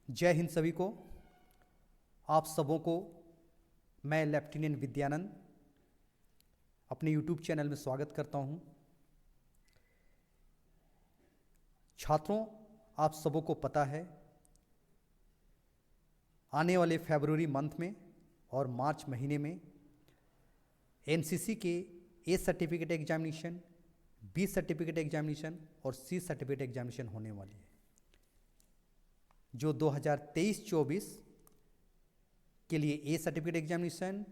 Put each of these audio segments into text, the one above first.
जय हिंद सभी को। आप सबों को मैं लेफ्टिनेंट विद्यानंद अपने यूट्यूब चैनल में स्वागत करता हूं। छात्रों, आप सबों को पता है आने वाले फरवरी मंथ में और मार्च महीने में एनसीसी के A certificate examination, B certificate examination और सी सर्टिफिकेट एग्जामिनेशन होने वाली है, जो 2023-24 के लिए A certificate examination,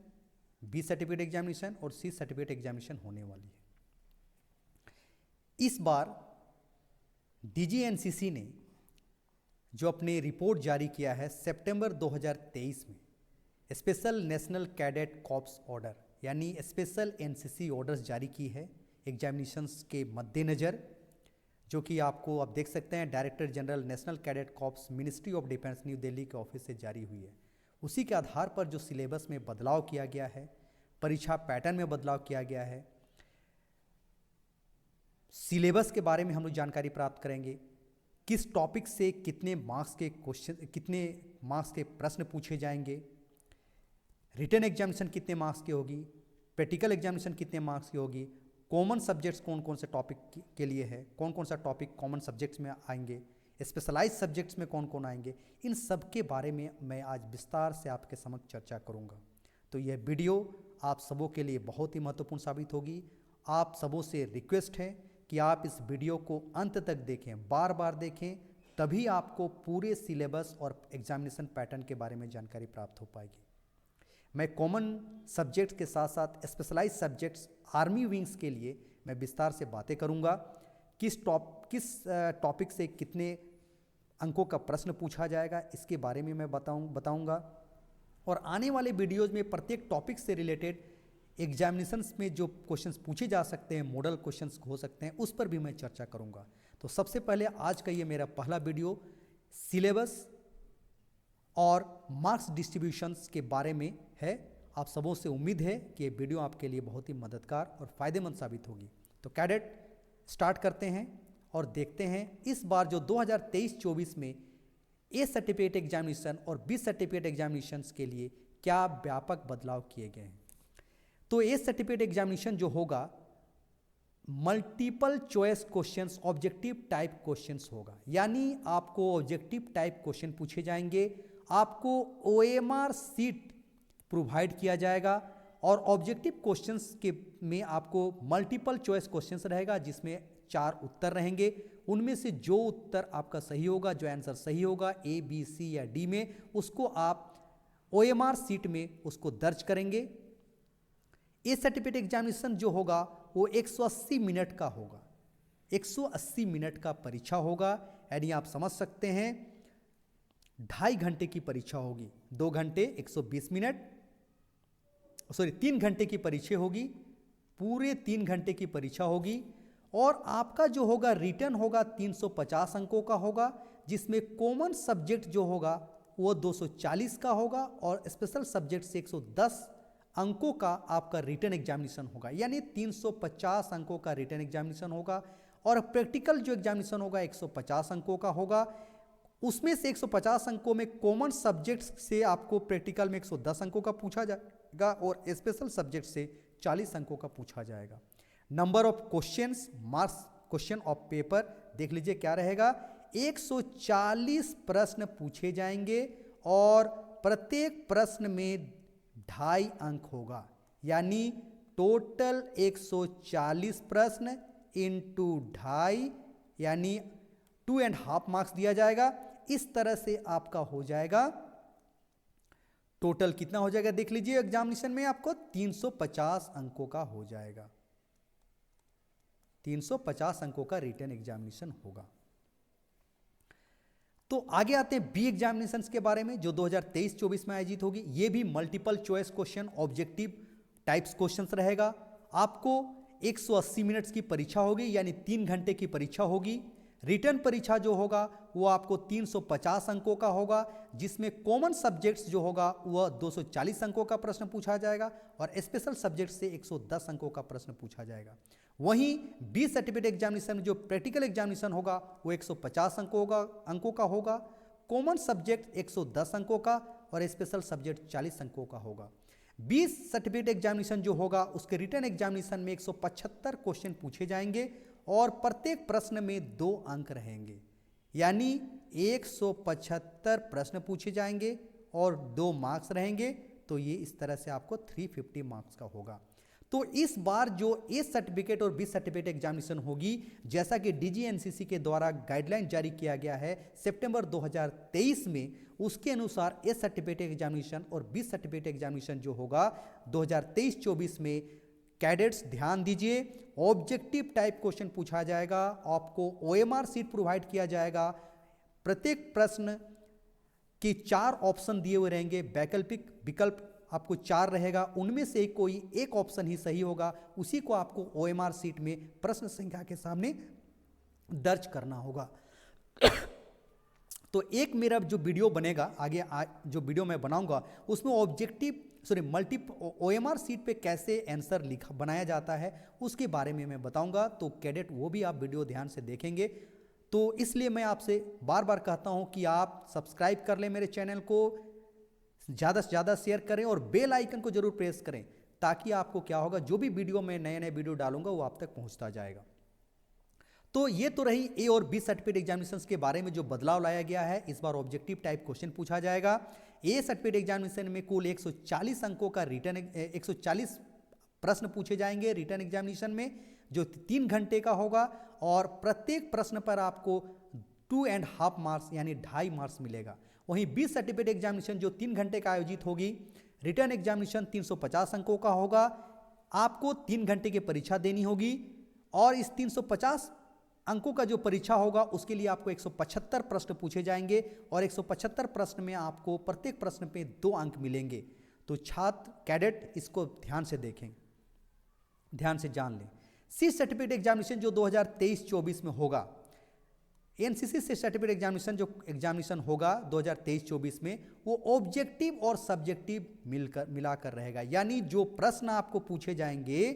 B certificate examination और सी सर्टिफिकेट एग्जामिनेशन होने वाली है। इस बार डीजीएनसीसी ने जो अपने रिपोर्ट जारी किया है सितंबर 2023 में, special national cadet corps order यानी स्पेशल एनसीसी ऑर्डर्स जारी की है एग्जामिनेशंस के मद्देनज़र, जो कि आपको आप देख सकते हैं director general national cadet corps, ministry of defence, new Delhi के ऑफिस से जारी हुई है। उसी के आधार पर जो सिलेबस में बदलाव किया गया है, परीक्षा पैटर्न में बदलाव किया गया है, सिलेबस के बारे में हम लोग जानकारी प्राप्त करेंगे। किस टॉपिक से कितने मार्क्स के क्वेश्चन, कितने मार्क्स के प्रश्न पूछे जाएंगे, रिटन एग्जामिनेशन कितने मार्क्स की होगी, प्रैक्टिकल एग्जामिनेशन कितने मार्क्स की होगी, कॉमन सब्जेक्ट्स कौन कौन से टॉपिक के लिए है, कौन कौन सा टॉपिक कॉमन सब्जेक्ट्स में आएंगे, स्पेशलाइज सब्जेक्ट्स में कौन कौन आएंगे, इन सब के बारे में मैं आज विस्तार से आपके समक्ष चर्चा करूंगा। तो यह वीडियो आप सबों के लिए बहुत ही महत्वपूर्ण साबित होगी। आप सबों से रिक्वेस्ट है कि आप इस वीडियो को अंत तक देखें, बार बार देखें, तभी आपको पूरे सिलेबस और एग्जामिनेशन पैटर्न के बारे में जानकारी प्राप्त हो पाएगी। मैं कॉमन सब्जेक्ट्स के साथ साथ स्पेशलाइज सब्जेक्ट्स आर्मी विंग्स के लिए मैं विस्तार से बातें करूंगा। किस टॉपिक से कितने अंकों का प्रश्न पूछा जाएगा, इसके बारे में मैं बताऊंगा। और आने वाले वीडियोज़ में प्रत्येक टॉपिक से रिलेटेड एग्जामिनेशंस में जो क्वेश्चंस पूछे जा सकते हैं, मॉडल क्वेश्चंस हो सकते हैं, उस पर भी मैं चर्चा करूंगा। तो सबसे पहले आज का ये मेरा पहला वीडियो सिलेबस और मार्क्स डिस्ट्रीब्यूशंस के बारे में है। आप सबों से उम्मीद है कि ये वीडियो आपके लिए बहुत ही मददगार और फायदेमंद साबित होगी। तो कैडेट स्टार्ट करते हैं और देखते हैं इस बार जो 2023-24 में ए सर्टिफिकेट एग्जामिनेशन और बी सर्टिफिकेट एग्जामिनेशंस के लिए क्या व्यापक बदलाव किए गए हैं। तो ए सर्टिफिकेट एग्जामिनेशन जो होगा multiple choice questions, objective type questions होगा, यानी आपको ऑब्जेक्टिव टाइप क्वेश्चन पूछे जाएंगे, आपको ओएमआर सीट प्रोवाइड किया जाएगा और ऑब्जेक्टिव क्वेश्चंस के में आपको मल्टीपल चॉइस क्वेश्चंस रहेगा, जिसमें 4 उत्तर रहेंगे। उनमें से जो उत्तर आपका सही होगा, जो आंसर सही होगा ए, बी, सी या डी में, उसको आप ओएमआर सीट में उसको दर्ज करेंगे। ए सर्टिफिकेट एग्जामिनेशन जो होगा वो 180 मिनट का होगा, 180 मिनट का परीक्षा होगा, यानी आप समझ सकते हैं 2.5 घंटे की परीक्षा होगी। 2 घंटे 120 मिनट, 3 घंटे की परीक्षा होगी, पूरे 3 घंटे की परीक्षा होगी। और आपका जो होगा रिटर्न होगा 350 अंकों का होगा, जिसमें कॉमन सब्जेक्ट जो होगा वो 240 का होगा और स्पेशल सब्जेक्ट से 110 अंकों का आपका रिटर्न एग्जामिनेशन होगा, यानी 350 अंकों का रिटर्न एग्जामिनेशन होगा। और प्रैक्टिकल जो एग्जामिनेशन होगा 150 अंकों का होगा। उसमें से 150 अंकों में कॉमन सब्जेक्ट से आपको प्रैक्टिकल में 110 अंकों का पूछा जाएगा और स्पेशल सब्जेक्ट से 40 अंकों का पूछा जाएगा। Number of questions, marks question of paper देख लीजिए क्या रहेगा। 140 प्रश्न पूछे जाएंगे और प्रत्येक प्रश्न में 2.5 अंक होगा, यानी टोटल 140 प्रश्न इंटू 2.5 यानी 2.5 मार्क्स दिया जाएगा। इस तरह से आपका हो जाएगा टोटल कितना हो जाएगा, देख लीजिए एग्जामिनेशन में आपको 350 अंकों का हो जाएगा। 350 अंकों का रिटन एग्जामिनेशन होगा। तो आगे आते हैं बी एग्जामिनेशंस के बारे में, जो 2023-24 में आयोजित होगी। ये भी multiple choice question, objective types questions रहेगा। आपको 180 मिनट्स की परीक्षा होगी, यानी 3 घंटे की परीक्षा होगी। रिटर्न परीक्षा जो होगा वो आपको 350 अंकों का होगा, जिसमें कॉमन सब्जेक्ट्स जो होगा वह 240 अंकों का प्रश्न पूछा जाएगा और स्पेशल सब्जेक्ट से 110 अंकों का प्रश्न पूछा जाएगा। वहीं बी सर्टिफिकेट एग्जामिनेशन में जो प्रैक्टिकल एग्जामिनेशन होगा वो 150 अंकों का होगा। कॉमन सब्जेक्ट 110 अंकों का और स्पेशल सब्जेक्ट 40 अंकों का होगा। 20 सर्टिफिकेट एग्जामिनेशन जो होगा उसके रिटन एग्जामिनेशन में 175 क्वेश्चन पूछे जाएंगे और प्रत्येक प्रश्न में 2 अंक रहेंगे, यानी 175 प्रश्न पूछे जाएंगे और 2 मार्क्स रहेंगे। तो ये इस तरह से आपको 350 मार्क्स का होगा। तो इस बार जो ए सर्टिफिकेट और बी सर्टिफिकेट एग्जामिनेशन होगी, जैसा कि DGNCC के द्वारा गाइडलाइन जारी किया गया है सितंबर 2023 में, उसके अनुसार ए सर्टिफिकेट एग्जामिनेशन और बी सर्टिफिकेट एग्जामिनेशन जो होगा 2023-24 में, कैडेट्स ध्यान दीजिए, ऑब्जेक्टिव टाइप क्वेश्चन पूछा जाएगा, आपको OMR सीट प्रोवाइड किया जाएगा, प्रत्येक प्रश्न के 4 ऑप्शन दिए हुए रहेंगे, वैकल्पिक विकल्प आपको 4 रहेगा, उनमें से कोई एक ऑप्शन ही सही होगा, उसी को आपको OMR सीट में प्रश्न संख्या के सामने दर्ज करना होगा। तो एक मेरा जो वीडियो बनेगा आगे, जो वीडियो मैं बनाऊंगा उसमें OMR सीट पे कैसे आंसर लिखा बनाया जाता है उसके बारे में मैं बताऊंगा। तो कैडेट वो भी आप वीडियो ध्यान से देखेंगे। तो इसलिए मैं आपसे बार बार कहता हूं कि आप सब्सक्राइब कर लें मेरे चैनल को, ज़्यादा से ज़्यादा शेयर करें और बेल आइकन को जरूर प्रेस करें, ताकि आपको क्या होगा, जो भी वीडियो मैं नए नए वीडियो डालूंगा वो आप तक पहुंचता जाएगा। तो ये तो रही ए और बी सर्टिफिकेट एग्जामिनेशंस के बारे में जो बदलाव लाया गया है। इस बार ऑब्जेक्टिव टाइप क्वेश्चन पूछा जाएगा। ए सर्टिफिकेट एग्जामिनेशन में कुल 140 अंकों का रिटर्न 140 प्रश्न पूछे जाएंगे रिटर्न एग्जामिनेशन में, जो 3 घंटे का होगा और प्रत्येक प्रश्न पर आपको 2.5 मार्क्स यानी 2.5 मार्क्स मिलेगा। वहीं बी सर्टिफिकेट एग्जामिनेशन जो 3 घंटे का आयोजित होगी, रिटर्न एग्जामिनेशन 350 अंकों का होगा, आपको 3 घंटे की परीक्षा देनी होगी और इस 350 अंकों का जो परीक्षा होगा उसके लिए आपको 175 प्रश्न पूछे जाएंगे और 175 प्रश्न में आपको प्रत्येक प्रश्न पे 2 अंक मिलेंगे। तो छात्र कैडेट इसको ध्यान से देखें, ध्यान से जान लें। सी सर्टिफिकेट एग्जामिनेशन जो 2023-24 में होगा, एनसीसी से सर्टिफिकेट एग्जामिनेशन जो एग्जामिनेशन होगा 2023-24 में, वो ऑब्जेक्टिव और सब्जेक्टिव मिलाकर रहेगा। यानी जो प्रश्न आपको पूछे जाएंगे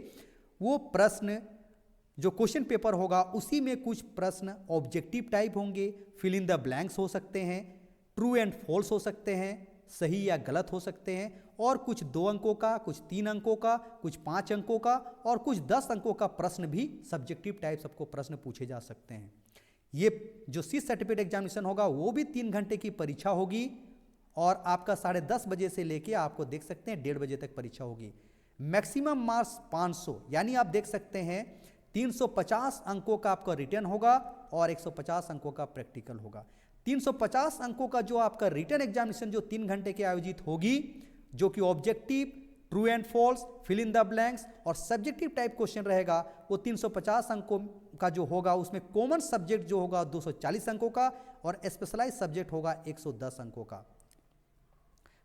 वो प्रश्न जो क्वेश्चन पेपर होगा उसी में कुछ प्रश्न ऑब्जेक्टिव टाइप होंगे, फिल इन द ब्लैंक्स हो सकते हैं, ट्रू एंड फॉल्स हो सकते हैं, सही या गलत हो सकते हैं, और कुछ 2 अंकों का, कुछ 3 अंकों का, कुछ 5 अंकों का और कुछ 10 अंकों का प्रश्न भी सब्जेक्टिव टाइप सबको प्रश्न पूछे जा सकते हैं। ये जो सी सर्टिफिकेट एग्जामिनेशन होगा वो भी 3 घंटे की परीक्षा होगी और आपका 10:30 बजे से लेके आपको देख सकते हैं 1:30 बजे तक परीक्षा होगी। मैक्सिमम मार्क्स 500, यानी आप देख सकते हैं 350 अंकों का आपका रिटर्न होगा और 150 अंकों का प्रैक्टिकल होगा। 350 अंकों का जो आपका रिटर्न एग्जामिनेशन जो 3 घंटे के आयोजित होगी, जो कि objective, true and false, fill in the blanks और सब्जेक्टिव टाइप क्वेश्चन रहेगा, वो 350 अंकों का जो होगा उसमें कॉमन सब्जेक्ट जो होगा 240 अंकों का और स्पेशलाइज सब्जेक्ट होगा 110 अंकों का।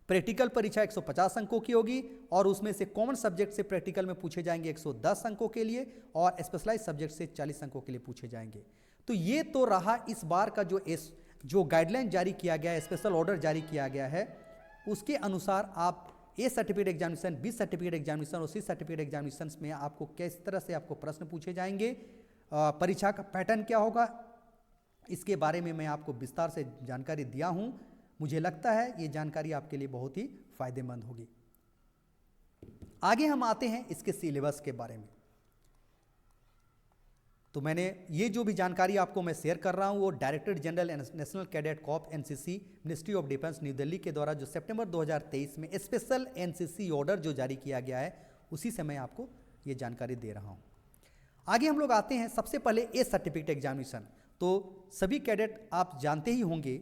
प्रैक्टिकल परीक्षा 150 अंकों की होगी और उसमें से कॉमन सब्जेक्ट से प्रैक्टिकल में पूछे जाएंगे 110 अंकों के लिए और स्पेशलाइज सब्जेक्ट से 40 अंकों के लिए पूछे जाएंगे। तो ये तो रहा इस बार का जो गाइडलाइन जारी किया गया है, स्पेशल ऑर्डर जारी किया गया है, उसके अनुसार आप A certificate examination, B certificate examination और सी सर्टिफिकेट एग्जामिनेशन में आपको किस तरह से आपको प्रश्न पूछे जाएंगे, परीक्षा का पैटर्न क्या होगा, इसके बारे में मैं आपको विस्तार से जानकारी दिया हूं। मुझे लगता है ये जानकारी आपके लिए बहुत ही फायदेमंद होगी। आगे हम आते हैं इसके सिलेबस के बारे में। तो मैंने ये जो भी जानकारी आपको मैं शेयर कर रहा हूँ वो director general national cadet corps NCC, ministry of defence new Delhi के द्वारा जो सितंबर 2023 में स्पेशल एनसीसी ऑर्डर जो जारी किया गया है उसी से मैं आपको ये जानकारी दे रहा हूँ। आगे हम लोग आते हैं सबसे पहले ए सर्टिफिकेट एग्जामिनेशन। तो सभी कैडेट आप जानते ही होंगे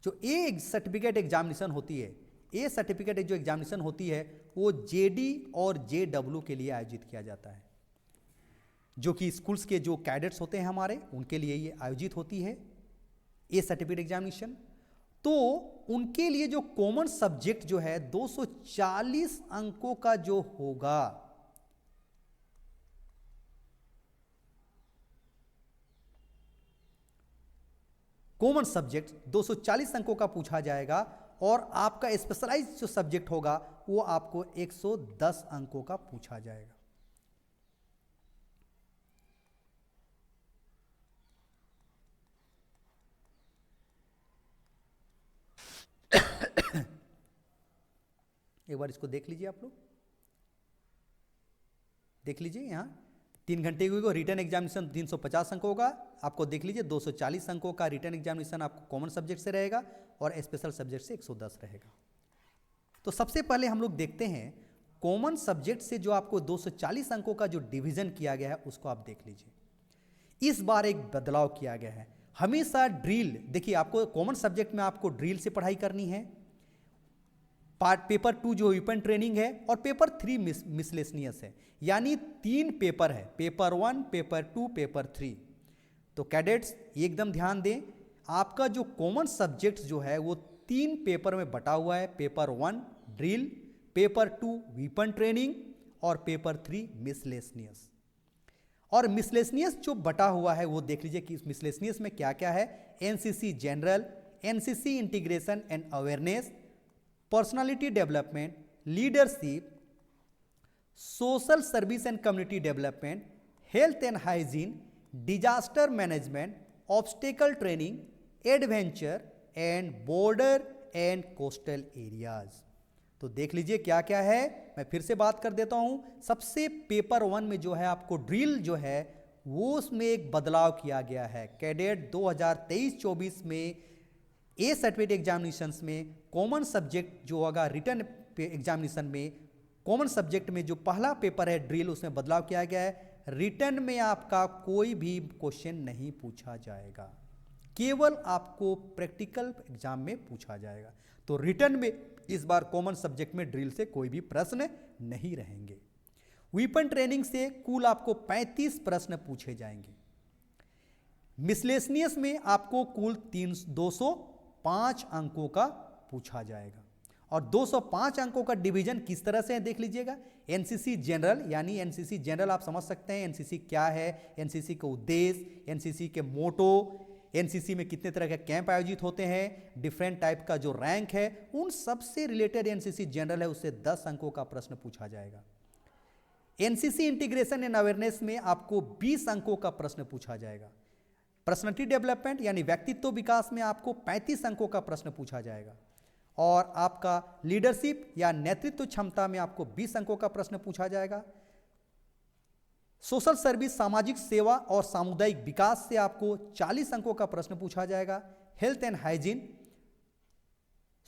जो ए सर्टिफिकेट एग्जामिनेशन होती है, ए सर्टिफिकेट जो एग्जामिनेशन होती है वो जेडी और जेडब्ल्यू के लिए आयोजित किया जाता है, जो कि स्कूल्स के जो कैडेट्स होते हैं हमारे उनके लिए ये आयोजित होती है ए सर्टिफिकेट एग्जामिनेशन। तो उनके लिए जो कॉमन सब्जेक्ट जो है 240 अंकों का जो होगा, कॉमन सब्जेक्ट 240 अंकों का पूछा जाएगा और आपका स्पेशलाइज जो सब्जेक्ट होगा वो आपको 110 अंकों का पूछा जाएगा। एक बार इसको देख लीजिए आप लोग, देख लीजिए यहाँ 3 घंटे की रिटर्न एग्जामिनेशन 350 अंकों का, आपको देख लीजिए 240 अंकों का रिटर्न एग्जामिनेशन आपको कॉमन सब्जेक्ट से रहेगा और स्पेशल सब्जेक्ट से 110 रहेगा। तो सबसे पहले हम लोग देखते हैं कॉमन सब्जेक्ट से जो आपको 240 अंकों का जो डिवीजन किया गया है उसको आप देख लीजिए। इस बार एक बदलाव किया गया है। हमेशा ड्रिल, देखिए आपको कॉमन सब्जेक्ट में आपको ड्रिल से पढ़ाई करनी है, पेपर 2 जो वेपन ट्रेनिंग है और पेपर 3 मिसलेनियस है, यानी 3 पेपर है, पेपर 1, पेपर 2, पेपर 3। तो कैडेट्स एकदम ध्यान दें, आपका जो कॉमन सब्जेक्ट जो है वो 3 पेपर में बटा हुआ है, paper 1 drill, paper 2 weapon training और पेपर 3 मिसलेनियस। और मिसलेनियस जो बटा हुआ है वो देख लीजिए कि मिसलेनियस में क्या क्या है। NCC general, NCC integration and awareness, personality development, leadership, social service and community development, health and hygiene, disaster management, obstacle training, adventure and border and coastal areas. तो देख लीजिए क्या क्या है, मैं फिर से बात कर देता हूं। सबसे पेपर 1 में जो है आपको ड्रिल जो है वो उसमें एक बदलाव किया गया है। कैडेट 2023-24 में ए सर्टिफिकेट एग्जामिनेशंस में कॉमन सब्जेक्ट जो होगा रिटर्न एग्जामिनेशन में कॉमन सब्जेक्ट में जो पहला पेपर है ड्रिल, उसमें बदलाव किया गया है। रिटर्न में आपका कोई भी क्वेश्चन नहीं पूछा जाएगा, केवल आपको प्रैक्टिकल एग्जाम में पूछा जाएगा। तो रिटर्न में इस बार कॉमन सब्जेक्ट में ड्रिल से कोई भी प्रश्न नहीं रहेंगे। वेपन ट्रेनिंग से कुल आपको 35 प्रश्न पूछे जाएंगे। मिसलेनियस में आपको कुल 205 अंकों का पूछा जाएगा। और 205 अंकों का डिवीजन किस तरह से है देख लीजिएगा। एनसीसी जनरल, यानी एनसीसी जनरल आप समझ सकते हैं एनसीसी क्या है, एनसीसी का उद्देश्य, एनसीसी के मोटो, एनसीसी में कितने तरह के कैंप आयोजित होते हैं, डिफरेंट टाइप का जो रैंक है, उन सब से रिलेटेड एनसीसी जनरल है, उससे 10 अंकों का प्रश्न पूछा जाएगा। एनसीसी इंटीग्रेशन एंड अवेयरनेस में आपको 20 अंकों का प्रश्न पूछा जाएगा। पर्सनालिटी डेवलपमेंट यानी व्यक्तित्व विकास में आपको 35 अंकों का प्रश्न पूछा जाएगा। और आपका लीडरशिप या नेतृत्व क्षमता में आपको 20 अंकों का प्रश्न पूछा जाएगा। सोशल सर्विस, सामाजिक सेवा और सामुदायिक विकास से आपको 40 अंकों का प्रश्न पूछा जाएगा। हेल्थ एंड हाइजीन,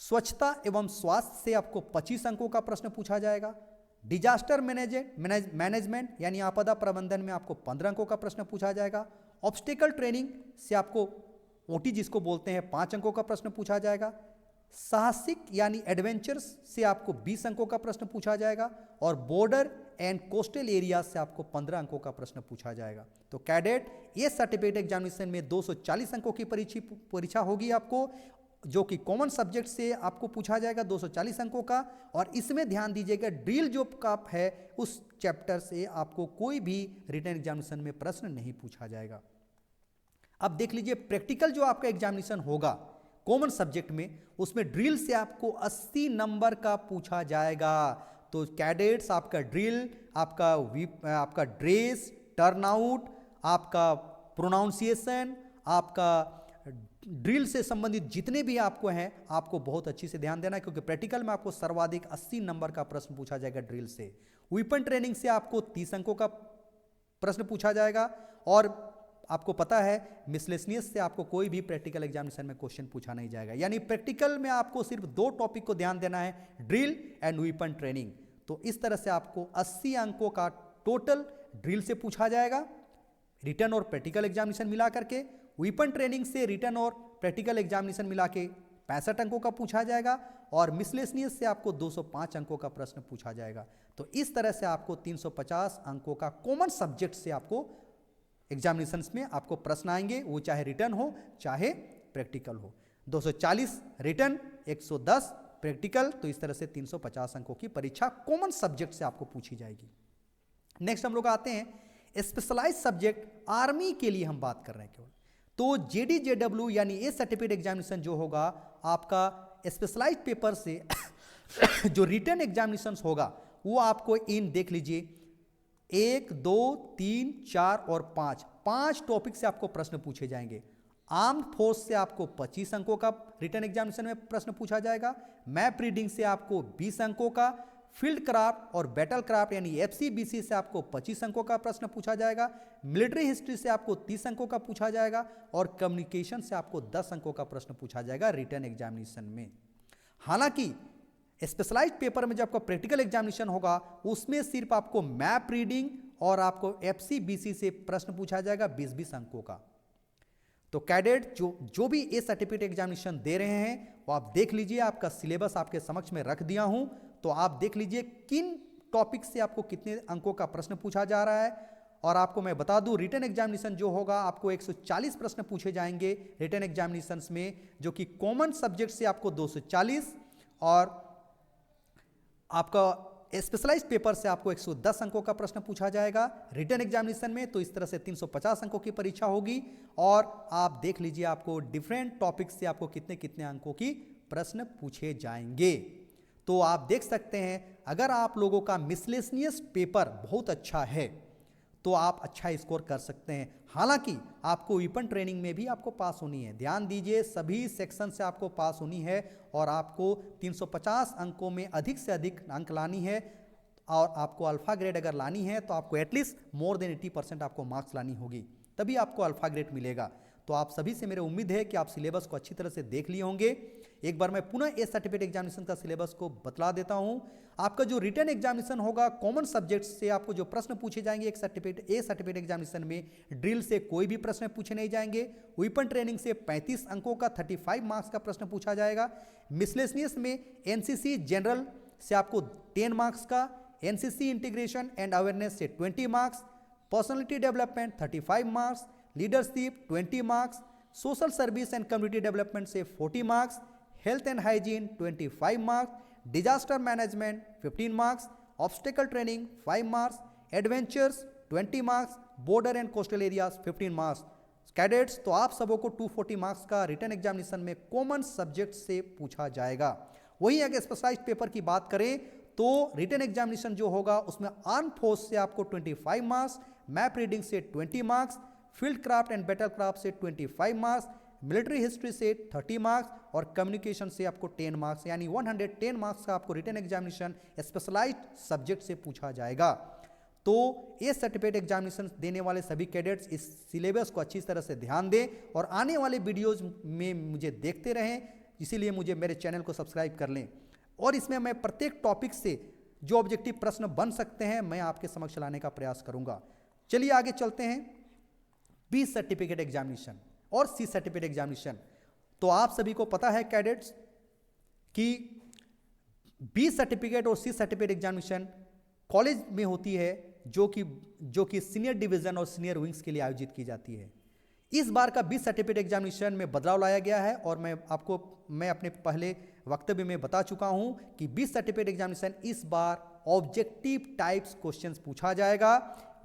स्वच्छता एवं स्वास्थ्य से आपको 25 अंकों का प्रश्न पूछा जाएगा। डिजास्टर मैनेजमेंट यानी आपदा प्रबंधन में आपको 15 अंकों का प्रश्न पूछा जाएगा। ऑब्स्टेकल ट्रेनिंग से आपको ओटी जिसको बोलते हैं 5 अंकों का प्रश्न पूछा जाएगा। साहसिक यानी एडवेंचर्स से आपको 20 अंकों का प्रश्न पूछा जाएगा। और बॉर्डर एंड कोस्टल एरिया से आपको 15 अंकों का प्रश्न पूछा जाएगा। तो कैडेट ये सर्टिफिकेट एग्जामिनेशन में 240 अंकों की परीक्षा होगी आपको, जो कि कॉमन सब्जेक्ट से आपको पूछा जाएगा 240 अंकों का। और इसमें ध्यान दीजिएगा ड्रिल जो का है उस चैप्टर से आपको कोई भी रिटन एग्जामिनेशन में प्रश्न नहीं पूछा जाएगा। अब देख लीजिए प्रैक्टिकल जो आपका एग्जामिनेशन होगा कॉमन सब्जेक्ट में, उसमें ड्रिल से आपको 80 नंबर का पूछा जाएगा। तो कैडेट्स आपका ड्रिल, आपका ड्रेस, टर्नआउट, आपका प्रोनाउंसिएशन, आपका ड्रिल से संबंधित जितने भी आपको हैं आपको बहुत अच्छी से ध्यान देना है, क्योंकि प्रैक्टिकल में आपको सर्वाधिक 80 नंबर का प्रश्न पूछा जाएगा ड्रिल से। वेपन ट्रेनिंग से आपको 30 अंकों का प्रश्न पूछा जाएगा। और आपको पता है मिसलेनियस से आपको कोई भी प्रैक्टिकल एग्जामिनेशन में क्वेश्चन पूछा नहीं जाएगा, यानी प्रैक्टिकल में आपको सिर्फ 2 टॉपिक को ध्यान देना है, ड्रिल एंड वेपन ट्रेनिंग। तो इस तरह से आपको 80 अंकों का टोटल ड्रिल से पूछा जाएगा, रिटन और प्रैक्टिकल एग्जामिनेशन मिला करके। वेपन ट्रेनिंग से रिटन और प्रैक्टिकल एग्जामिनेशन मिला के 65 अंकों का पूछा जाएगा। और मिसलेनियस से आपको 205 अंकों का प्रश्न पूछा जाएगा। तो इस तरह से आपको 350 अंकों का कॉमन सब्जेक्ट से आपको एग्जामिनेशंस में आपको प्रश्न आएंगे, वो चाहे रिटन हो चाहे प्रैक्टिकल हो। 240 रिटन, 110 प्रैक्टिकल, तो इस तरह से 350 अंकों की परीक्षा कॉमन सब्जेक्ट से आपको पूछी जाएगी। नेक्स्ट हम लोग आते हैं स्पेशलाइज्ड सब्जेक्ट, आर्मी के लिए हम बात कर रहे हैं केवल। तो JDJW यानी ए सर्टिफिकेट एग्जामिनेशन जो होगा आपका स्पेशलाइज्ड पेपर से जो रिटन एग्जामिनेशन होगा वो आपको इन देख लीजिए 1, 2, 3, 4 और 5 टॉपिक से आपको प्रश्न पूछे जाएंगे। आर्म्ड फोर्स से आपको 25 अंकों का रिटन एग्जामिनेशन में प्रश्न पूछा जाएगा। मैप रीडिंग से आपको 20 अंकों का, फील्ड क्राफ्ट और बैटल क्राफ्ट यानी एफसीबीसी से आपको 25 अंकों का प्रश्न पूछा जाएगा। मिलिट्री हिस्ट्री से आपको 30 अंकों का पूछा जाएगा और कम्युनिकेशन से आपको 10 अंकों का प्रश्न पूछा जाएगा रिटन एग्जामिनेशन में। हालांकि स्पेशलाइज्ड पेपर में जब आपका प्रैक्टिकल एग्जामिनेशन होगा उसमें सिर्फ आपको मैप रीडिंग और आपको एफसीबीसी से प्रश्न पूछा जाएगा 20-20 अंकों का। तो कैडेट जो भी ए सर्टिफिकेट एग्जामिनेशन दे रहे हैं वो आप देख लीजिए, आपका सिलेबस आपके समक्ष में रख दिया हूं, तो आप देख लीजिए किन टॉपिक से आपको कितने अंकों का प्रश्न पूछा जा रहा है। और आपको मैं बता दूं रिटन एग्जामिनेशन जो होगा आपको 140 प्रश्न पूछे जाएंगे रिटन एग्जामिनेशन में, जो कि कॉमन सब्जेक्ट से आपको 240 और आपका स्पेशलाइज्ड पेपर से आपको 110 अंकों का प्रश्न पूछा जाएगा रिटन एग्जामिनेशन में। तो इस तरह से 350 अंकों की परीक्षा होगी। और आप देख लीजिए आपको डिफरेंट टॉपिक से आपको कितने कितने अंकों की प्रश्न पूछे जाएंगे। तो आप देख सकते हैं अगर आप लोगों का मिसलेनियस पेपर बहुत अच्छा है तो आप अच्छा स्कोर कर सकते हैं। हालांकि आपको वेपन ट्रेनिंग में भी आपको पास होनी है, ध्यान दीजिए सभी सेक्शन से आपको पास होनी है और आपको 350 अंकों में अधिक से अधिक अंक लानी है। और आपको अल्फा ग्रेड अगर लानी है तो आपको एटलीस्ट मोर देन 80% आपको मार्क्स लानी होगी, तभी आपको अल्फा ग्रेड मिलेगा। तो आप सभी से मेरे उम्मीद है कि आप सिलेबस को अच्छी तरह से देख लिए होंगे। एक बार मैं पुनः ए सर्टिफिकेट एग्जामिनेशन का सिलेबस को बतला देता हूं। आपका जो रिटन एग्जामिनेशन होगा कॉमन सब्जेक्ट से आपको जो प्रश्न पूछे जाएंगे एक सर्टिफिकेट ए सर्टिफिकेट एग्जामिनेशन में, ड्रिल से कोई भी प्रश्न पूछे नहीं जाएंगे। वेपन ट्रेनिंग से 35 अंकों का 35 मार्क्स का प्रश्न पूछा जाएगा। मिसलेनियस में एनसीसी जनरल से आपको 10 मार्क्स का, एनसीसी इंटीग्रेशन एंड अवेयरनेस से 20 marks, personality development 35 marks, leadership 20 marks, social service and community development से 40 marks, health and hygiene 25 marks, disaster management 15 marks, obstacle training 5 marks, adventures 20 marks, border and coastal areas 15 marks. Cadets, तो आप सबों को 240 marks का written examination में common subject से पूछा जाएगा। वहीं अगर स्पेशलाइज्ड पेपर की बात करें तो रिटन एग्जामिनेशन जो होगा उसमें आर्म फोर्स से आपको 25 मार्क्स, मैप रीडिंग से 20 marks, field craft and battle craft से 25 मार्क्स, मिलिट्री हिस्ट्री से 30 मार्क्स और कम्युनिकेशन से आपको 10 मार्क्स, यानी 110 मार्क्स का आपको रिटन एग्जामिनेशन स्पेशलाइज्ड सब्जेक्ट से पूछा जाएगा। तो ये सर्टिफिकेट एग्जामिनेशन देने वाले सभी कैडेट्स इस सिलेबस को अच्छी तरह से ध्यान दें और आने वाले वीडियोज में मुझे देखते रहें, इसीलिए मुझे मेरे चैनल को सब्सक्राइब कर लें। और इसमें मैं प्रत्येक टॉपिक से जो ऑब्जेक्टिव प्रश्न बन सकते हैं मैं आपके समक्ष लाने का प्रयास करूंगा। चलिए आगे चलते हैं। बी सर्टिफिकेट एग्जामिनेशन और सी सर्टिफिकेट एग्जामिनेशन। तो आप सभी को पता है कैडेट्स कि बी सर्टिफिकेट और सी सर्टिफिकेट एग्जामिनेशन कॉलेज में होती है जो कि सीनियर डिवीजन और सीनियर विंग्स के लिए आयोजित की जाती है। इस बार का बी सर्टिफिकेट एग्जामिनेशन में बदलाव लाया गया है और मैं अपने पहले वक्तव्य में बता चुका हूं कि बी सर्टिफिकेट एग्जामिनेशन इस बार ऑब्जेक्टिव टाइप्स क्वेश्चंस पूछा जाएगा।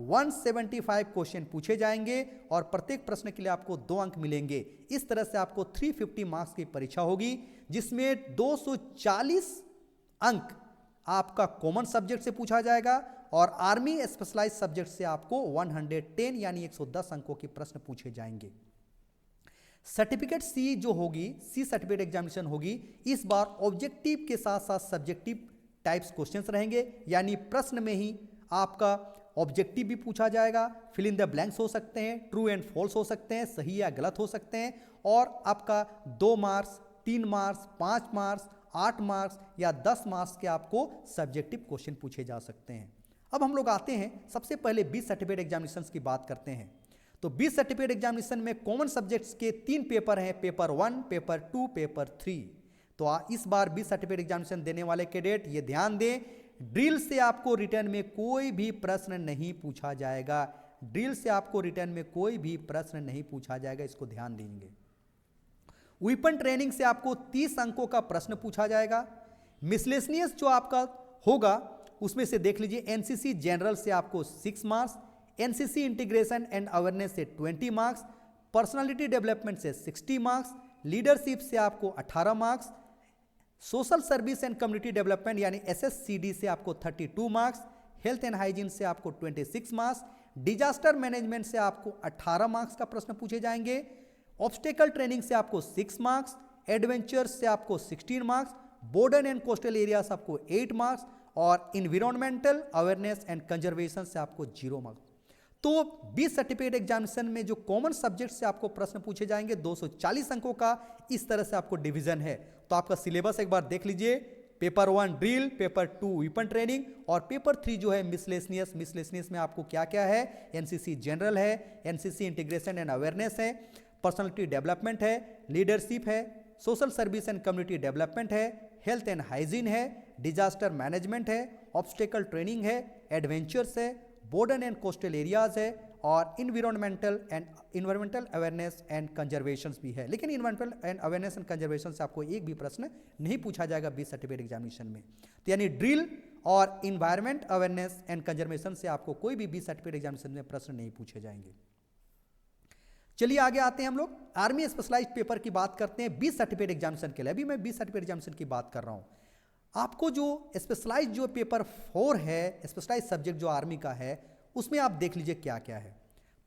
175 क्वेश्चन पूछे जाएंगे और प्रत्येक प्रश्न के लिए आपको 2 अंक मिलेंगे। इस तरह से आपको 350 मार्क्स की परीक्षा होगी, जिसमें 240 अंक आपका कॉमन सब्जेक्ट से पूछा जाएगा और आर्मी स्पेशलाइज्ड सब्जेक्ट से आपको 110 यानी 110 अंकों के प्रश्न पूछे जाएंगे। सर्टिफिकेट सी जो होगी, सी सर्टिफिकेट एग्जामिनेशन होगी, इस बार ऑब्जेक्टिव के साथ साथ सब्जेक्टिव टाइप्स क्वेश्चंस रहेंगे, यानी प्रश्न में ही आपका ऑब्जेक्टिव भी पूछा जाएगा, फिल इन द ब्लैंक्स हो सकते हैं, ट्रू एंड फॉल्स हो सकते हैं, सही या गलत हो सकते हैं, और आपका 2 मार्क्स, 3 मार्क्स, 5 मार्क्स, 8 मार्क्स या 10 मार्क्स के आपको सब्जेक्टिव क्वेश्चन पूछे जा सकते हैं। अब हम लोग आते हैं सबसे पहले बी सर्टिफिकेट एग्जामिनेशन की बात करते हैं। तो बी सर्टिफिकेट एग्जामिनेशन में कॉमन सब्जेक्ट्स के 3 पेपर हैं, पेपर 1, पेपर 2, पेपर 3। तो इस बार बी सर्टिफिकेट एग्जामिनेशन देने वाले कैडेट ये ध्यान दें, ड्रिल से आपको रिटर्न में कोई भी प्रश्न नहीं पूछा जाएगा। ड्रिल से आपको रिटर्न में कोई भी प्रश्न नहीं पूछा जाएगा, इसको ध्यान देंगे। वेपन ट्रेनिंग से आपको 30 अंकों का प्रश्न पूछा जाएगा। मिसलेनियस जो आपका होगा उसमें से देख लीजिए, एनसीसी जनरल से आपको 6 marks, NCC integration and awareness से 20 मार्क्स, पर्सनालिटी डेवलपमेंट से 60 मार्क्स, लीडरशिप से आपको 18 marks, social service and community development यानी एसएससीडी से आपको 32 मार्क्स, हेल्थ एंड हाइजीन से आपको 26 मार्क्स, डिजास्टर मैनेजमेंट से आपको 18 मार्क्स का प्रश्न पूछे जाएंगे, ऑब्स्टेकल ट्रेनिंग से आपको 6 मार्क्स, एडवेंचर से आपको 16 marks, border and coastal areas आपको 8 मार्क्स और इन्वायरमेंटल अवेयरनेस एंड कंजर्वेशन से आपको 0 मार्क्स। तो 20 सर्टिफिकेट एग्जामिनेशन में जो कॉमन सब्जेक्ट से आपको प्रश्न पूछे जाएंगे 240 अंकों का, इस तरह से आपको डिवीजन है। तो आपका सिलेबस एक बार देख लीजिए। Paper 1 drill, paper 2 weapon training और पेपर 3 जो है मिसलेनियस। मिसलेनियस में आपको क्या क्या है? एनसीसी जनरल है, एनसीसी इंटीग्रेशन एंड अवेयरनेस है, पर्सनालिटी डेवलपमेंट है, लीडरशिप है, social service and community development है, हेल्थ एंड हाइजीन है, डिजास्टर मैनेजमेंट है, ऑब्स्टेकल ट्रेनिंग है, एडवेंचर्स है, बॉर्डर एंड कोस्टल एरियाज है और इन्वायरमेंटल अवेयरनेस एंड कंजर्वेशन भी है। लेकिन environmental and awareness and conservation से आपको एक भी प्रश्न नहीं पूछा जाएगा 20 सर्टिफिकेट एग्जामिनेशन में। तो यानी ड्रिल और इन्वायरमेंट अवेयरनेस एंड कंजर्वेशन से आपको कोई भी 20 सर्टिफिकेट एग्जामिनेशन में प्रश्न नहीं पूछे जाएंगे। चलिए आगे आते हैं हम लोग आर्मी स्पेशलाइज्ड पेपर की बात करते हैं 20 सर्टिफिकेट एग्जामिनेशन के लिए। अभी मैं 20 सर्टिफिकेट एग्जामिनेशन की बात कर रहा हूं। आपको जो स्पेशलाइज जो पेपर 4 है, स्पेशलाइज सब्जेक्ट जो आर्मी का है, उसमें आप देख लीजिए क्या क्या है।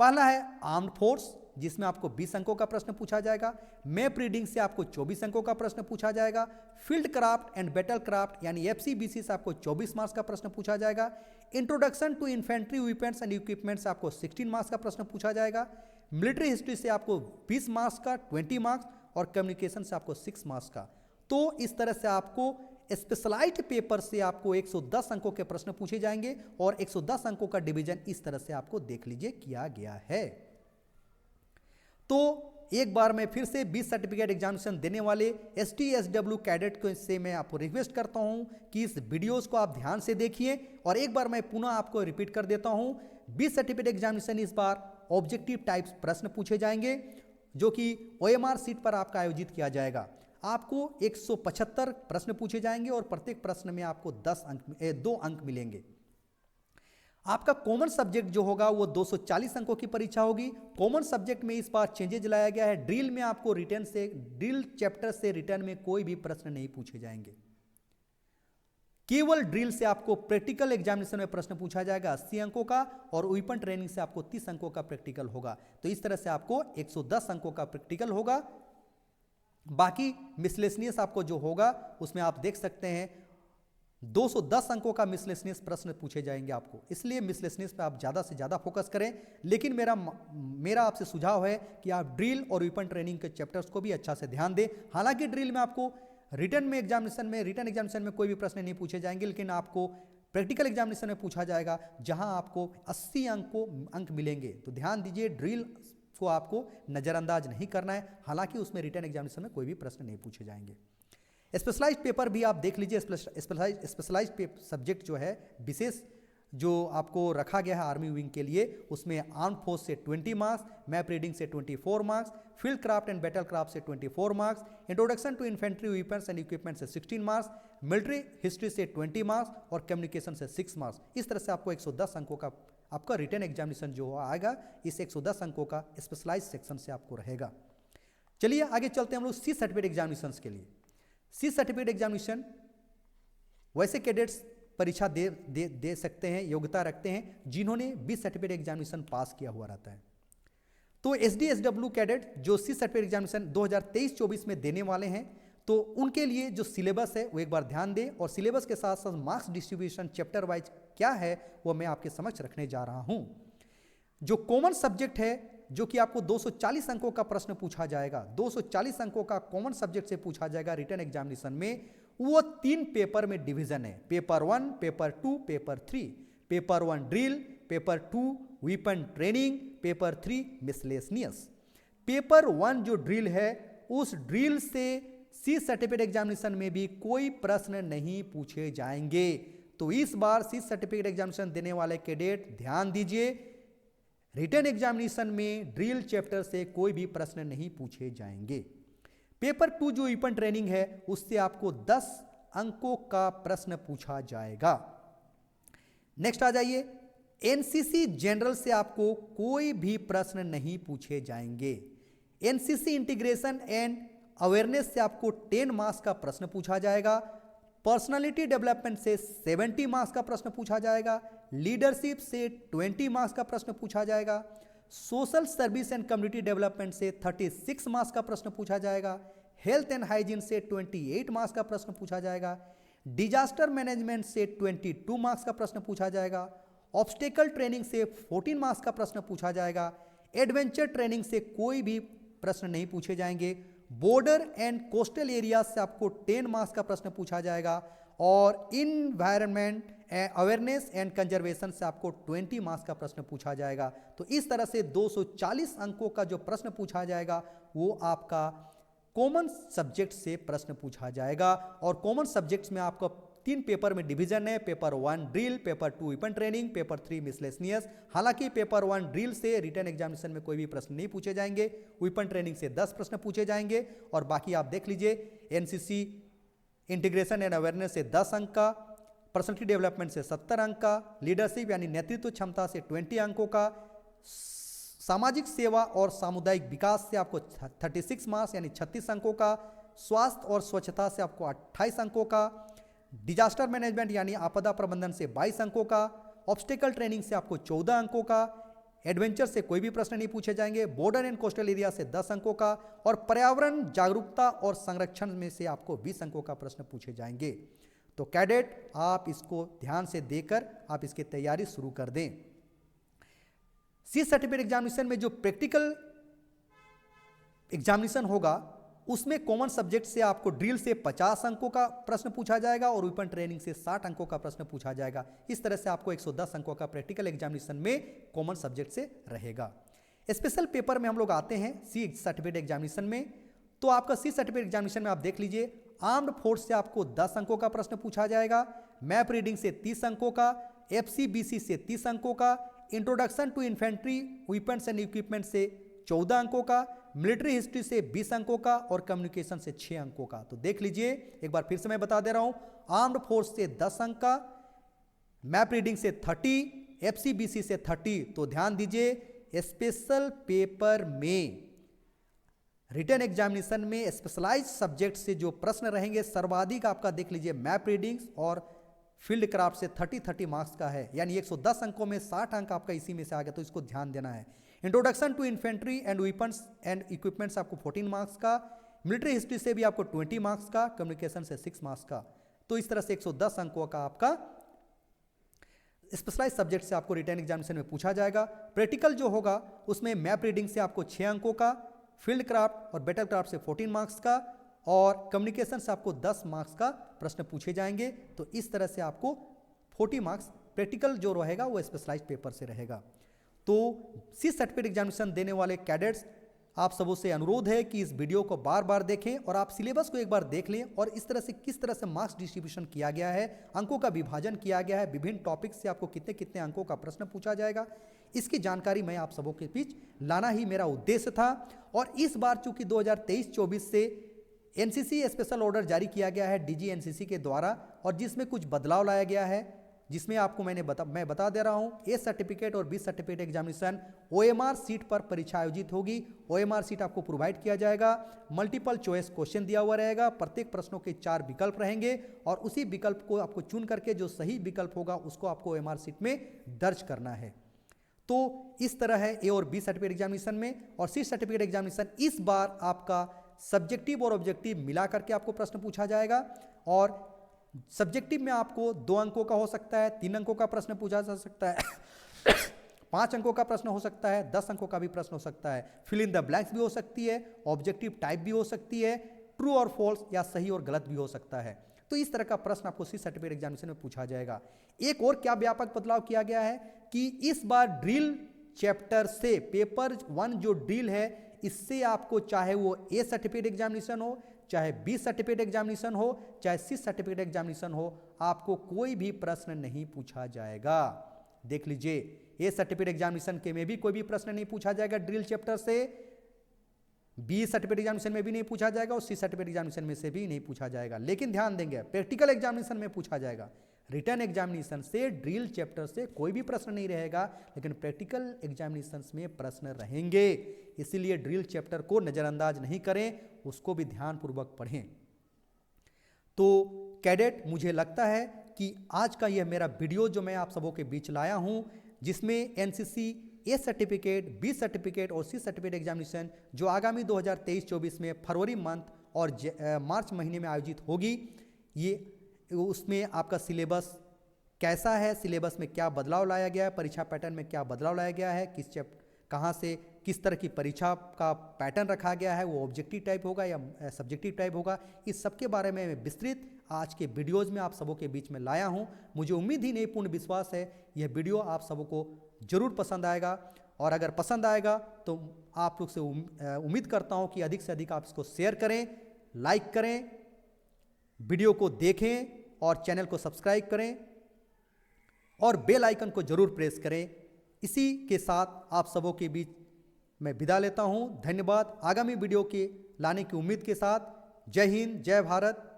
पहला है आर्म्ड फोर्स, जिसमें आपको 20 अंकों का प्रश्न पूछा जाएगा। मैप रीडिंग से आपको 24 अंकों का प्रश्न पूछा जाएगा। Field craft and battle craft यानी एफसीबीसी से आपको 24 मार्क्स का प्रश्न पूछा जाएगा। Introduction to infantry weapons and equipment से आपको 16 मार्क्स का प्रश्न पूछा जाएगा। मिलिट्री हिस्ट्री से आपको 20 मार्क्स का 20 मार्क्स और कम्युनिकेशन से आपको 6 मार्क्स का। तो इस तरह से आपको स्पेशलाइज्ड पेपर से आपको 110 अंकों के प्रश्न पूछे जाएंगे और 110 अंकों का डिवीजन इस तरह से आपको देख लीजिए किया गया है। तो एक बार मैं फिर से 20 सर्टिफिकेट एग्जामिनेशन देने वाले STSW कैडेट को से मैं आपको रिक्वेस्ट करता हूं कि इस वीडियोस को आप ध्यान से देखिए। और एक बार मैं पुनः आपको रिपीट कर देता हूं, 20 सर्टिफिकेट एग्जामिनेशन इस बार ऑब्जेक्टिव टाइप्स प्रश्न पूछे जाएंगे जो कि OMR सीट पर आपका आयोजित किया जाएगा। आपको 175 प्रश्न पूछे जाएंगे और प्रत्येक प्रश्न में आपको 2 अंक मिलेंगे। आपका कॉमन सब्जेक्ट जो होगा वो 240 अंकों की परीक्षा होगी। कॉमन सब्जेक्ट में इस बार चेंजेज लाया गया है। ड्रिल में आपको ड्रिल चैप्टर से रिटर्न में कोई भी प्रश्न नहीं पूछे जाएंगे। केवल ड्रिल से आपको प्रैक्टिकल एग्जामिनेशन में प्रश्न पूछा जाएगा 80 अंकों का और वेपन ट्रेनिंग से आपको 30 अंकों का प्रैक्टिकल होगा। तो इस तरह से आपको 110 अंकों का प्रैक्टिकल होगा। बाकी मिसलेनियस आपको जो होगा उसमें आप देख सकते हैं 210 अंकों का मिसलेनियस प्रश्न पूछे जाएंगे आपको, इसलिए मिसलेनियस पे आप ज़्यादा से ज़्यादा फोकस करें। लेकिन मेरा आपसे सुझाव है कि आप ड्रिल और वेपन ट्रेनिंग के चैप्टर्स को भी अच्छा से ध्यान दें। हालांकि ड्रिल में आपको रिटर्न एग्जामिनेशन में कोई भी प्रश्न नहीं पूछे जाएंगे, लेकिन आपको प्रैक्टिकल एग्जामिनेशन में पूछा जाएगा जहां आपको 80 अंक मिलेंगे। तो ध्यान दीजिए, ड्रिल को आपको नज़रअंदाज नहीं करना है। हालांकि उसमें रिटर्न एग्जामिनेशन में कोई भी प्रश्न नहीं पूछे जाएंगे। स्पेशलाइज्ड पेपर भी आप देख लीजिए। स्पेशलाइज्ड सब्जेक्ट जो है विशेष जो आपको रखा गया है आर्मी विंग के लिए, उसमें आर्म फोर्स से 20 मार्क्स, मैप रीडिंग से 24 marks, field craft and battle craft से 24 marks, introduction to infantry weapons and equipment से 16 मार्क्स, मिलिट्री हिस्ट्री से 20 मार्क्स और कम्युनिकेशन से 6 मार्क्स। इस तरह से आपको 110 अंकों का आपका रिटर्न एग्जामिनेशन जो आएगा, इस 110 अंकों का स्पेशलाइज सेक्शन से आपको रहेगा। चलिए आगे चलते हैं हम लोग सी सर्टिफिकेट एग्जामिनेशन के लिए। सी सर्टिफिकेट एग्जामिनेशन वैसे कैडेट्स परीक्षा दे सकते हैं, योग्यता रखते हैं जिन्होंने 20 सर्टिफिकेट एग्जामिनेशन पास किया हुआ रहता है। तो SDSW कैडेट जो सी सर्टिफिकेट एग्जामिनेशन 2023-24 में देने वाले हैं, तो उनके लिए जो सिलेबस है वो एक बार ध्यान दें और सिलेबस के साथ साथ मार्क्स डिस्ट्रीब्यूशन चैप्टर वाइज क्या है वो मैं आपके समक्ष रखने जा रहा हूं। जो कॉमन सब्जेक्ट है जो कि आपको 240 अंकों का प्रश्न पूछा जाएगा, 240 अंकों का कॉमन सब्जेक्ट से पूछा जाएगा रिटर्न एग्जामिनेशन में, वो 3 पेपर में डिवीजन है। Paper 1, paper 2, paper 3। Paper 1 drill, paper 2 weapon training, paper 3 miscellaneous. Paper 1 जो ड्रिल है, उस ड्रिल से सी सर्टिफिकेट एग्जामिनेशन में भी कोई प्रश्न नहीं पूछे जाएंगे। तो इस बार सी सर्टिफिकेट एग्जामिनेशन देने वाले कैडेट ध्यान दीजिए, रिटर्न एग्जामिनेशन में ड्रिल चैप्टर से कोई भी प्रश्न नहीं पूछे जाएंगे। पेपर 2 जो वेपन ट्रेनिंग है, उससे आपको 10 अंकों का प्रश्न पूछा जाएगा। नेक्स्ट आ जाइए, एनसीसी जनरल से आपको कोई भी प्रश्न नहीं पूछे जाएंगे। एनसीसी इंटीग्रेशन एंड अवेयरनेस से आपको 10 मार्क्स का प्रश्न पूछा जाएगा। पर्सनालिटी डेवलपमेंट से 70 मार्क्स का प्रश्न पूछा जाएगा। लीडरशिप से 20 मार्क्स का प्रश्न पूछा जाएगा। Social service and community development से 36 मार्क्स का प्रश्न पूछा जाएगा। हेल्थ एंड हाइजीन से 28 मार्क्स का प्रश्न पूछा जाएगा। डिजास्टर मैनेजमेंट से 22 मार्क्स का प्रश्न पूछा जाएगा। ऑब्स्टेकल ट्रेनिंग से 14 मार्क्स का प्रश्न पूछा जाएगा। एडवेंचर ट्रेनिंग से कोई भी प्रश्न नहीं पूछे जाएंगे। बॉर्डर एंड कोस्टल एरिया से आपको 10 मार्क्स का प्रश्न पूछा जाएगा और इन्वायरमेंट अवेयरनेस एंड कंजर्वेशन से आपको 20 मार्क्स का प्रश्न पूछा जाएगा। तो इस तरह से 240 अंकों का जो प्रश्न पूछा जाएगा वो आपका कॉमन सब्जेक्ट से प्रश्न पूछा जाएगा। और कॉमन सब्जेक्ट्स में आपका 3 पेपर में डिवीजन है, paper 1 drill, paper 2 weapon training, paper 3 miscellaneous. हालांकि पेपर 1 ड्रिल से रिटन एग्जामिनेशन में कोई भी प्रश्न नहीं पूछे जाएंगे, वेपन ट्रेनिंग से 10 प्रश्न पूछे जाएंगे और बाकी आप देख लीजिए एनसीसी इंटीग्रेशन एंड अवेयरनेस से 10 अंक का, पर्सनालिटी डेवलपमेंट से 70 अंक का, लीडरशिप यानी नेतृत्व क्षमता से 20 अंकों का, सामाजिक सेवा और सामुदायिक विकास से आपको 36 मार्क्स यानी 36 अंकों का, स्वास्थ्य और स्वच्छता से आपको 28 अंकों का, डिजास्टर मैनेजमेंट यानी आपदा प्रबंधन से 22 अंकों का, ऑब्स्टेकल ट्रेनिंग से आपको 14 अंकों का, एडवेंचर से कोई भी प्रश्न नहीं पूछे जाएंगे, बॉर्डर एंड कोस्टल एरिया से 10 अंकों का और पर्यावरण जागरूकता और संरक्षण में से आपको 20 अंकों का प्रश्न पूछे जाएंगे। तो कैडेट आप इसको ध्यान से देकर आप इसकी तैयारी शुरू कर दें। सी सर्टिफिकेट एग्जामिनेशन में जो प्रैक्टिकल एग्जामिनेशन होगा उसमें कॉमन सब्जेक्ट से आपको ड्रिल से 50 अंकों का प्रश्न पूछा जाएगा और वेपन ट्रेनिंग से 60 अंकों का प्रश्न पूछा जाएगा। इस तरह से आपको 110 अंकों का प्रैक्टिकल एग्जामिनेशन में कॉमन सब्जेक्ट से रहेगा। स्पेशल पेपर में हम लोग आते हैं सी सर्टिफिकेट एग्जामिनेशन में। तो आपका सी सर्टिफिकेट एग्जामिनेशन में आप देख लीजिए, आर्म्ड फोर्स से आपको 10 अंकों का प्रश्न पूछा जाएगा, मैप रीडिंग से 30 अंकों का, FCBC से 30 अंकों का, introduction to infantry weapons and equipment से 14 अंकों का, मिलिट्री हिस्ट्री से 20 अंकों का और कम्युनिकेशन से 6 अंकों का। तो देख लीजिए, एक बार फिर से मैं बता दे रहा हूं, आर्म्ड फोर्स से 10 अंक का, मैप रीडिंग से 30, FCBC से 30। तो ध्यान दीजिए, स्पेशल पेपर में रिटन एग्जामिनेशन में स्पेशलाइज्ड सब्जेक्ट से जो प्रश्न रहेंगे सर्वाधिक आपका देख लीजिए मैप रीडिंग्स और फील्ड क्राफ्ट से 30 मार्क्स का है, यानी 110 अंकों में 60 अंक आपका इसी में से आ गया। तो इसको ध्यान देना है। Introduction to infantry and weapons and equipments आपको 14 मार्क्स का, मिलिट्री हिस्ट्री से भी आपको 20 मार्क्स का, कम्युनिकेशन से 6 मार्क्स का। तो इस तरह से 110 अंकों का आपका स्पेशलाइज्ड सब्जेक्ट से आपको रिटन एग्जामिनेशन में पूछा जाएगा। प्रैक्टिकल जो होगा उसमें मैप रीडिंग से आपको 6 अंकों का, फील्ड क्राफ्ट और बैटल क्राफ्ट से 14 मार्क्स का और कम्युनिकेशन से आपको 10 मार्क्स का प्रश्न पूछे जाएंगे। तो इस तरह से आपको 40 मार्क्स प्रैक्टिकल जो रहेगा वो स्पेशलाइज्ड पेपर से रहेगा। तो सी सर्टिफिकेट एग्जामिनेशन देने वाले कैडेट्स आप सबों से अनुरोध है कि इस वीडियो को बार बार देखें और आप सिलेबस को एक बार देख लें और इस तरह से किस तरह से मार्क्स डिस्ट्रीब्यूशन किया गया है, अंकों का विभाजन किया गया है, विभिन्न टॉपिक से आपको कितने कितने अंकों का प्रश्न पूछा जाएगा, इसकी जानकारी मैं आप सबों के बीच लाना ही मेरा उद्देश्य था। और इस बार चूंकि 2023-24 से एनसीसी स्पेशल ऑर्डर जारी किया गया है DG NCC के द्वारा और जिसमें कुछ बदलाव लाया गया है, जिसमें आपको मैं बता दे रहा हूं, ए सर्टिफिकेट और B certificate examination OMR sheet पर परीक्षा आयोजित होगी। OMR सीट आपको प्रोवाइड किया जाएगा, मल्टीपल चॉइस क्वेश्चन दिया हुआ रहेगा, प्रत्येक प्रश्नों के 4 विकल्प रहेंगे और उसी विकल्प को आपको चुन करके जो सही विकल्प होगा उसको आपको OMR सीट में दर्ज करना है। तो इस तरह है ए और बी सर्टिफिकेट एग्जामिनेशन में। और सी सर्टिफिकेट एग्जामिनेशन इस बार आपका सब्जेक्टिव और ऑब्जेक्टिव मिला करके आपको प्रश्न पूछा जाएगा और सब्जेक्टिव में आपको 2 अंकों का हो सकता है, 3 अंकों का प्रश्न पूछा जा सकता है 5 अंकों का प्रश्न हो सकता है, 10 अंकों का भी प्रश्न हो सकता है, फिल इन द ब्लैंक्स भी हो सकती है, ऑब्जेक्टिव टाइप भी हो सकती है, ट्रू और फॉल्स या सही और गलत भी हो सकता है। तो इस तरह का प्रश्न आपको सी सर्टिफिकेट एग्जामिनेशन में पूछा जाएगा। एक और क्या व्यापक बदलाव किया गया है कि इस बार ड्रिल चैप्टर से पेपर 1 जो ड्रिल है इससे आपको चाहे वो ए सर्टिफिकेट एग्जामिनेशन हो, चाहे बी सर्टिफिकेट एग्जामिनेशन हो, चाहे सी सर्टिफिकेट एग्जामिनेशन हो, आपको कोई भी प्रश्न नहीं पूछा जाएगा। देख लीजिए, ए सर्टिफिकेट एग्जामिनेशन के में भी कोई भी प्रश्न नहीं पूछा जाएगा ड्रिल चैप्टर से, बी सर्टिफिकेट एग्जामिनेशन में भी नहीं पूछा जाएगा और सी सर्टिफिकेट एग्जामिनेशन में से भी नहीं पूछा जाएगा। लेकिन ध्यान देंगे, प्रैक्टिकल एग्जामिनेशन में पूछा जाएगा। रिटन एग्जामिनेशन से ड्रिल चैप्टर से कोई भी प्रश्न नहीं रहेगा, लेकिन प्रैक्टिकल एग्जामिनेशन में प्रश्न रहेंगे। इसीलिए ड्रिल चैप्टर को नजरअंदाज नहीं करें, उसको भी ध्यानपूर्वक पढ़ें। तो कैडेट, मुझे लगता है कि आज का यह मेरा वीडियो जो मैं आप सबों के बीच लाया हूं, जिसमें NCC A certificate, B certificate और सी सर्टिफिकेट एग्जामिनेशन जो आगामी 2023-24 में फरवरी मंथ और मार्च महीने में आयोजित होगी, ये उसमें आपका सिलेबस कैसा है, सिलेबस में क्या बदलाव लाया गया है, परीक्षा पैटर्न में क्या बदलाव लाया गया है, कहाँ से किस तरह की परीक्षा का पैटर्न रखा गया है, वो ऑब्जेक्टिव टाइप होगा या सब्जेक्टिव टाइप होगा, इस सब के बारे में विस्तृत आज के वीडियोज़ में आप सबों के बीच में लाया हूँ। मुझे उम्मीद ही नहीं, पूर्ण विश्वास है यह वीडियो आप सबों को जरूर पसंद आएगा, और अगर पसंद आएगा तो आप लोग से उम्मीद करता हूँ कि अधिक से अधिक आप इसको शेयर करें, लाइक करें, वीडियो को देखें और चैनल को सब्सक्राइब करें और बेल आइकन को जरूर प्रेस करें। इसी के साथ आप सबों के बीच मैं विदा लेता हूं। धन्यवाद। आगामी वीडियो के लाने की उम्मीद के साथ जय हिंद, जय भारत।